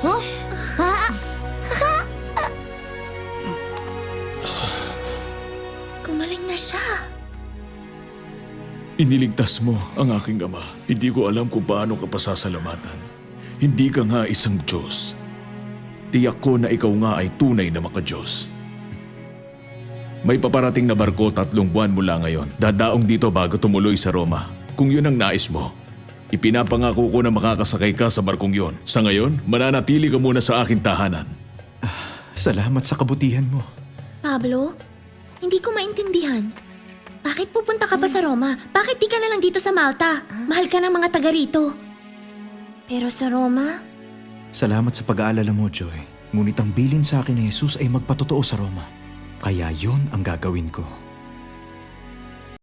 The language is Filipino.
Huh? Gumaling na siya. Iniligtas mo ang aking ama. Hindi ko alam kung paano ka pasasalamatan. Hindi ka nga isang Diyos. Tiyak ko na ikaw nga ay tunay na makadiyos. May paparating na barko 3 buwan mula ngayon. Dadaong dito bago tumuloy sa Roma. Kung yun ang nais mo, ipinapangako ko na makakasakay ka sa barkong yon. Sa ngayon, mananatili ka muna sa aking tahanan. Salamat sa kabutihan mo. Pablo, hindi ko maintindihan. Bakit pupunta ka pa sa Roma? Bakit di ka na lang dito sa Malta? Mahal ka ng mga taga rito. Pero sa Roma, Salamat sa pag-aalala mo, Joy. Ngunit ang bilin sa akin ni Jesus ay magpatotoo sa Roma. Kaya yun ang gagawin ko.